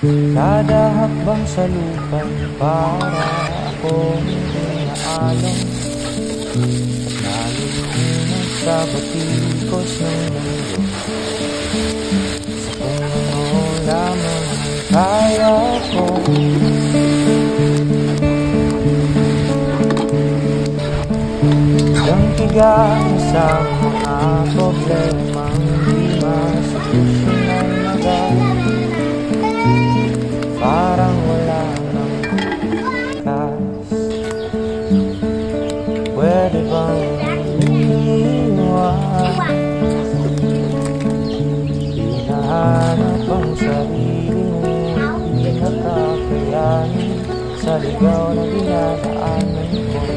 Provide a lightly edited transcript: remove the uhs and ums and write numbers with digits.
Kada hakbang sa lupa para akong inaalon. Nalulunod sa batikos ng mundo. Sa kung ano lamang kaya ko. Ang tigang sa mga problemang di masolusyonan agad. Parang wala nang kas. Pwede bang iniwan? Hinahanap ang sarili mo, di nakakayanin sa ligaw na dinadaanan ko.